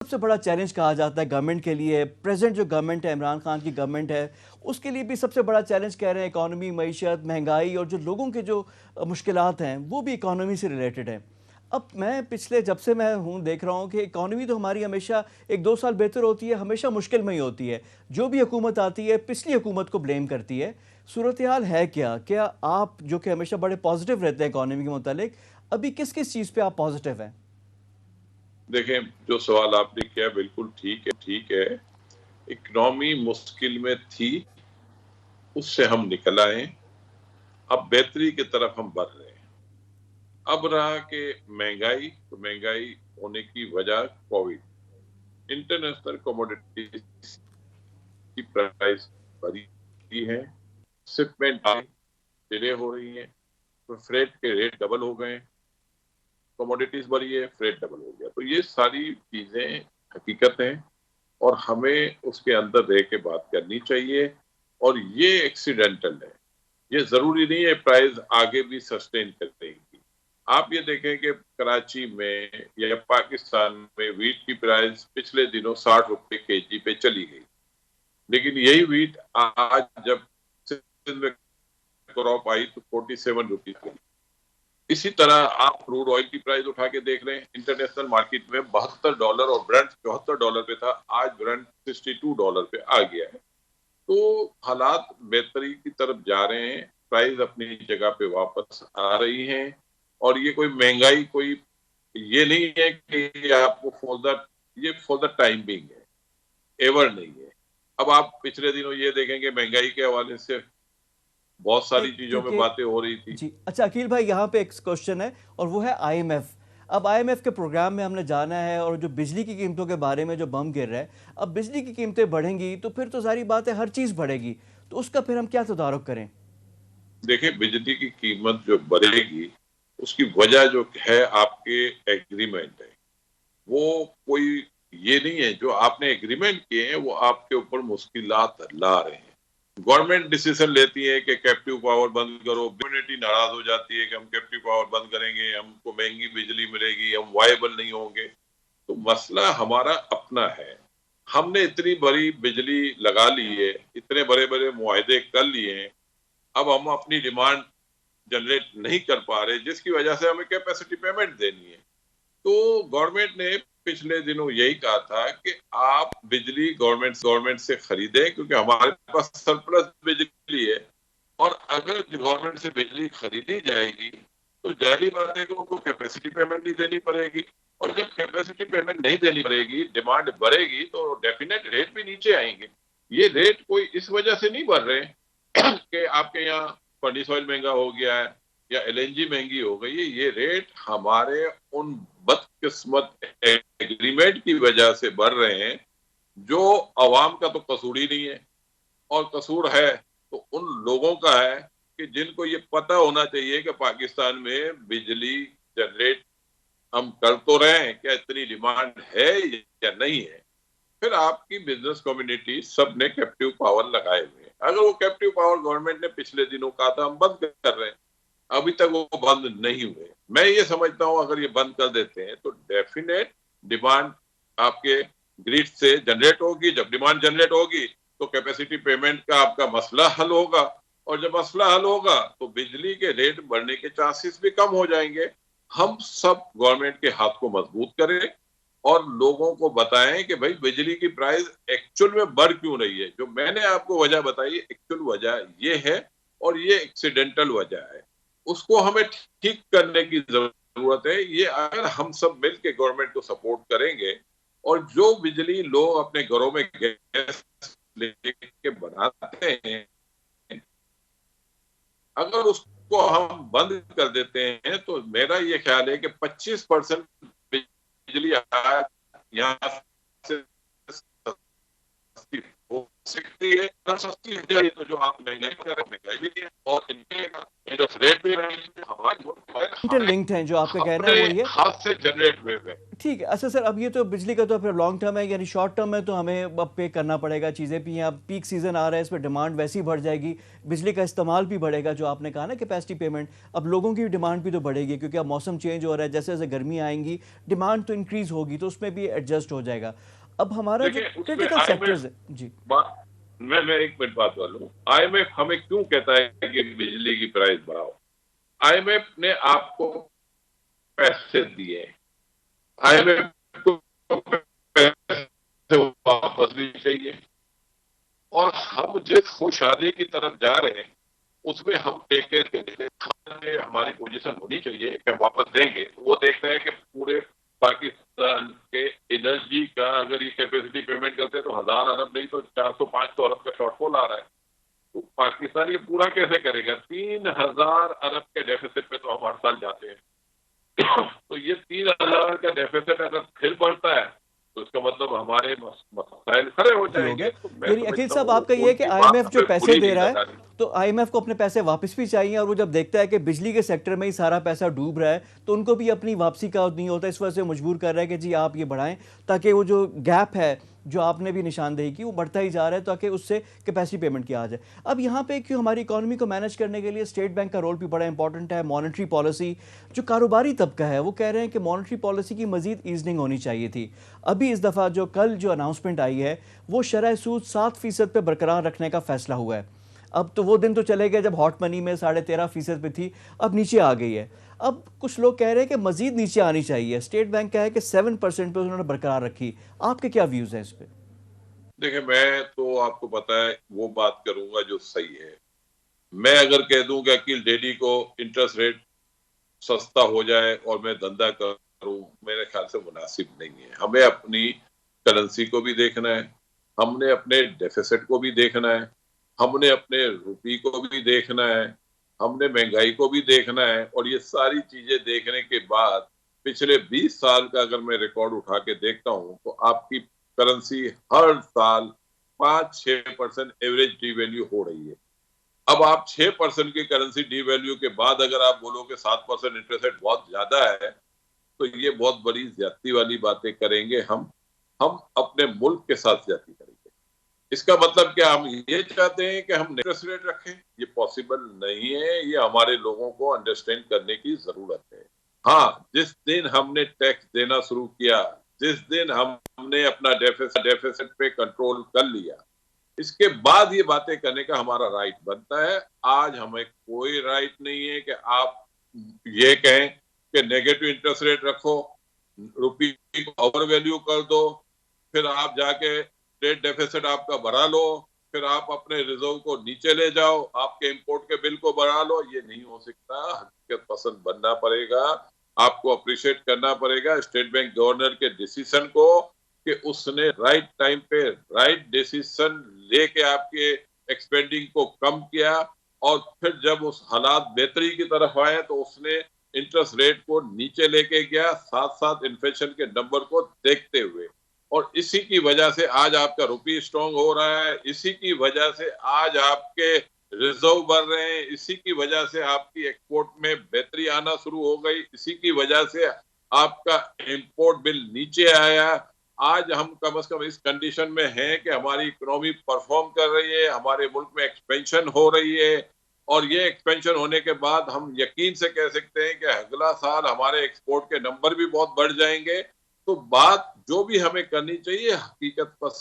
सबसे बड़ा चैलेंज कहा जाता है गवर्नमेंट के लिए, प्रेजेंट जो गवर्नमेंट है, इमरान खान की गवर्नमेंट है, उसके लिए भी सबसे बड़ा चैलेंज कह रहे हैं इकोनॉमी, मईशत, महंगाई और जो लोगों के जो मुश्किलात हैं वो भी इकोनॉमी से रिलेटेड हैं। अब मैं पिछले जब से मैं हूँ देख रहा हूँ कि इकोनॉमी तो हमारी हमेशा 1-2 साल बेहतर होती है, हमेशा मुश्किल में ही होती है। जो भी हुकूमत आती है पिछली हुकूमत को ब्लेम करती है। सूरत हाल है क्या? क्या आप जो कि हमेशा बड़े पॉजिटिव रहते हैं इकोनॉमी के मुतालिक, अभी किस किस चीज़ पे आप पॉजिटिव हैं? देखें, जो सवाल आपने किया बिल्कुल ठीक है। इकोनॉमी मुश्किल में थी, उससे हम निकल आए। अब बेहतरी की तरफ हम बढ़ रहे हैं। अब रहा कि महंगाई, तो महंगाई होने की वजह कोविड, इंटरनेशनल कमोडिटीज की प्राइस बढ़ी है, शिपमेंट डिले हो रही है, तो फ्रेट के रेट डबल हो गए, कमोडिटीज बढ़ी है, फ्रेट डबल हो गया। तो ये सारी चीजें हकीकत हैं और हमें उसके अंदर रह के बात करनी चाहिए। और ये एक्सीडेंटल है, ये जरूरी नहीं है प्राइस आगे भी सस्टेन कर रहेगी। आप ये देखें कि कराची में या पाकिस्तान में वीट की प्राइस पिछले दिनों 60 रुपए केजी पे चली गई, लेकिन यही वीट आज जब सिंध में क्रॉप आई तो 47 रुपीज की। इसी तरह आप क्रूड ऑयल की प्राइस उठा के देख रहे हैं, इंटरनेशनल मार्केट में $72 और ब्रेंट $74 पे था, आज ब्रेंट $62 पे आ गया है। तो हालात बेहतरी की तरफ जा रहे हैं, प्राइस अपनी जगह पे वापस आ रही हैं। और ये कोई महंगाई कोई ये नहीं है कि आपको फॉर द टाइम बिंग है, एवर नहीं है। अब आप पिछले दिनों ये देखेंगे महंगाई के हवाले से बहुत सारी चीजों में क्योंकि बातें हो रही थी। जी अच्छा अकील भाई, यहाँ पे एक क्वेश्चन है और वो है आईएमएफ। अब आईएमएफ के प्रोग्राम में हमने जाना है और जो बिजली की कीमतों के बारे में जो बम गिर रहा है, अब बिजली की कीमतें बढ़ेंगी तो फिर तो सारी बात है, हर चीज़ बढ़ेगी, तो उसका फिर हम क्या तदारुक करें? देखिए, बिजली की कीमत जो बढ़ेगी उसकी वजह जो है आपके एग्रीमेंट है, वो कोई ये नहीं है जो आपने एग्रीमेंट किए हैं वो आपके ऊपर मुश्किलात ला रहे हैं। गवर्नमेंट डिसीजन लेती है कि कैप्टिव पावर बंद करो, कम्युनिटी नाराज हो जाती है कि हम कैप्टिव पावर बंद करेंगे, हमको महंगी बिजली मिलेगी, हम वायबल नहीं होंगे। तो मसला हमारा अपना है। हमने इतनी बड़ी बिजली लगा ली है, इतने बड़े बड़े मुआहदे कर लिए हैं, अब हम अपनी डिमांड जनरेट नहीं कर पा रहे, जिसकी वजह से हमें कैपेसिटी पेमेंट देनी है। तो गवर्नमेंट ने पिछले दिनों यही कहा था कि आप बिजली गवर्नमेंट से खरीदें, क्योंकि हमारे पास सरप्लस बिजली है। और अगर गवर्नमेंट से बिजली खरीदी जाएगी तो जाहिर बात है कि उनको कैपेसिटी पेमेंट नहीं देनी पड़ेगी, और जब कैपेसिटी पेमेंट नहीं देनी पड़ेगी, डिमांड बढ़ेगी, तो डेफिनेट रेट भी नीचे आएंगे। ये रेट कोई इस वजह से नहीं बढ़ रहे कि आपके यहाँ फर्निश ऑयल महंगा हो गया है या एलएनजी महंगी हो गई है। ये रेट हमारे उन बदकिस्मत एग्रीमेंट की वजह से बढ़ रहे हैं, जो अवाम का तो कसूर ही नहीं है। और कसूर है तो उन लोगों का है कि जिनको ये पता होना चाहिए कि पाकिस्तान में बिजली जनरेट हम कर तो रहे हैं, क्या इतनी डिमांड है या नहीं है। फिर आपकी बिजनेस कम्युनिटी सब ने कैप्टिव पावर लगाए हुए हैं। अगर वो कैप्टिव पावर गवर्नमेंट ने पिछले दिनों कहा था हम बंद कर रहे हैं, अभी तक वो बंद नहीं हुए। मैं ये समझता हूं अगर ये बंद कर देते हैं तो डेफिनेट डिमांड आपके ग्रिड से जनरेट होगी। जब डिमांड जनरेट होगी तो कैपेसिटी पेमेंट का आपका मसला हल होगा, और जब मसला हल होगा तो बिजली के रेट बढ़ने के चांसेस भी कम हो जाएंगे। हम सब गवर्नमेंट के हाथ को मजबूत करें और लोगों को बताएं कि भाई बिजली की प्राइस एक्चुअल में बढ़ क्यों रही है। जो मैंने आपको वजह बताई एक्चुअल वजह ये है, और ये एक्सीडेंटल वजह है, उसको हमें ठीक करने की जरूरत है। ये अगर हम सब मिलकर गवर्नमेंट को सपोर्ट करेंगे, और जो बिजली लोग अपने घरों में गैस लेके बनाते हैं, अगर उसको हम बंद कर देते हैं तो मेरा ये ख्याल है कि 25% बिजली यहाँ से सस्ती हो सकती है, इतना सस्ती हो जाए तो जो आप महंगाई कर महंगाई भी नहीं है और इनके इंटरेस्ट रेट भी रहेंगे, हमारे मुल्क में हमें इंटरलिंक्ड हैं, जो आपका कहना है अपने वो ये। हाथ से जनरेट हुए हुए। ठीक है। अच्छा सर, अब ये तो बिजली का तो फिर लॉन्ग टर्म है, यानी शॉर्ट टर्म है तो हमें अब पे करना पड़ेगा चीज़ें भी हैं। अब पीक सीजन आ रहा है, इस पर डिमांड वैसी बढ़ जाएगी, बिजली का इस्तेमाल भी बढ़ेगा, जो आपने कहा ना कैपेसिटी पेमेंट, अब लोगों की डिमांड भी तो बढ़ेगी क्योंकि अब मौसम चेंज हो रहा है, जैसे जैसे गर्मी आएंगी डिमांड तो इंक्रीज होगी, तो उसमें भी एडजस्ट हो जाएगा। अब हमारा जो देखिए उसमें क्रिटिकल आईएमएफ सेक्टर्स है जी। मैं एक मिनट बात कर लूं। आईएमएफ हमें क्यों कहता है कि बिजली की प्राइस बढ़ाओ? आईएमएफ ने आपको पैसे दिए, आईएमएफ को पैसे वापस भी चाहिए, और हम जिस खुशहाली की तरफ जा रहे हैं उसमें हम टेके के लिए हमारी पोजीशन होनी चाहिए कि वापस देंगे। वो देख रहे हैं कि पूरे पाकिस्तान के एनर्जी का अगर ये कैपेसिटी पेमेंट करते हैं तो 1000 अरब नहीं तो 400-500 अरब का शॉर्टफॉल आ रहा है। तो पाकिस्तान ये पूरा कैसे करेगा? 3000 अरब के डेफिसिट पे तो हम हर साल जाते हैं। तो ये 3000 का डेफिसिट अगर फिर बढ़ता है तो इसका मतलब हमारे मसाइल खड़े हो हो जाएंगे। गए। तो मैं यानी अखिल समझता साहब, हूँ आपका ये है कि उनकी आईएमएफ बात जो हमें पैसे पूरी दे नहीं रहा है, लगानी। तो आईएमएफ को अपने पैसे वापस भी चाहिए, और वो जब देखता है कि बिजली के सेक्टर में ही सारा पैसा डूब रहा है तो उनको भी अपनी वापसी का नहीं होता, इस वजह से मजबूर कर रहा है कि जी आप ये बढ़ाएं, ताकि वो जो गैप है जो आपने भी निशानदेही की वो बढ़ता ही जा रहा है, ताकि उससे कैपेसिटी पेमेंट किया आ जाए। अब यहाँ पे क्यों हमारी इकोनॉमी को मैनेज करने के लिए स्टेट बैंक का रोल भी बड़ा इंपॉर्टेंट है, मॉनेटरी पॉलिसी। जो कारोबारी तबका है वो कह रहे हैं कि मॉनेटरी पॉलिसी की मजीद ईजनिंग होनी चाहिए थी। अभी इस दफ़ा जो कल जो अनाउंसमेंट आई है वो शरह सूद 7% पे बरकरार रखने का फैसला हुआ है। अब तो वो दिन तो चले गए जब हॉट मनी में 13.5% पे थी, अब नीचे आ गई है। अब कुछ लोग कह रहे हैं कि मजीद नीचे आनी चाहिए, स्टेट बैंक का है कि 7% पे उन्होंने बरकरार रखी। आपके क्या व्यूज़ हैं इस पर? देखिए मैं तो आपको पता है वो बात करूंगा जो सही है। मैं अगर कह दूं कि अकील डेडी को इंटरेस्ट रेट सस्ता हो जाए और मैं धंधा करूं, मेरे ख्याल से मुनासिब नहीं है। हमें अपनी करेंसी को भी देखना है, हमने अपने डेफिसिट को भी देखना है, हमने अपने रुपये को भी देखना है, हमने महंगाई को भी देखना है। और ये सारी चीजें देखने के बाद पिछले 20 साल का अगर मैं रिकॉर्ड उठा के देखता हूं तो आपकी करेंसी हर साल 5-6% एवरेज डी वैल्यू हो रही है। अब आप 6% की करेंसी डी वैल्यू के बाद अगर आप बोलो कि 7% इंटरेस्ट रेट बहुत ज्यादा है, तो ये बहुत बड़ी ज्यादती वाली बातें करेंगे। हम अपने मुल्क के साथ ज्यादती करेंगे। इसका मतलब क्या हम ये चाहते हैं कि हम इंटरेस्ट रेट रखें? ये पॉसिबल नहीं है। ये हमारे लोगों को अंडरस्टैंड करने की जरूरत है। हाँ, जिस दिन हमने टैक्स देना शुरू किया, जिस दिन हमने अपना डेफिसिट पे कंट्रोल कर लिया, इसके बाद ये बातें करने का हमारा राइट बनता है। आज हमें कोई राइट नहीं है कि आप ये कहें कि नेगेटिव इंटरेस्ट रेट रखो, रुपये को ओवर वैल्यू कर दो, फिर आप जाके ट्रेड डेफिसिट आपका बढ़ा लो, फिर आप अपने रिजर्व को नीचे ले जाओ, आपके इंपोर्ट के बिल को बढ़ा लो। ये नहीं हो सकता। हकीकत पसंद बनना पड़ेगा, आपको अप्रिशिएट करना पड़ेगा स्टेट बैंक गवर्नर के डिसीजन को कि उसने राइट टाइम पे राइट डिसीजन लेके आपके एक्सपेंडिंग को कम किया, और फिर जब उस हालात बेहतरी की तरफ आए तो उसने इंटरेस्ट रेट को नीचे लेके गया, साथ साथ इन्फ्लेशन के नंबर को देखते हुए। और इसी की वजह से आज आपका रुपये स्ट्रांग हो रहा है, इसी की वजह से आज आपके रिजर्व बढ़ रहे हैं, इसी की वजह से आपकी एक्सपोर्ट में बेहतरी आना शुरू हो गई, इसी की वजह से आपका इंपोर्ट बिल नीचे आया। आज हम कम से कम इस कंडीशन में हैं कि हमारी इकोनॉमी परफॉर्म कर रही है, हमारे मुल्क में एक्सपेंशन हो रही है, और ये एक्सपेंशन होने के बाद हम यकीन से कह सकते हैं कि अगला साल हमारे एक्सपोर्ट के नंबर भी बहुत बढ़ जाएंगे। तो बात जो भी हमें करनी चाहिए हकीकत पसंद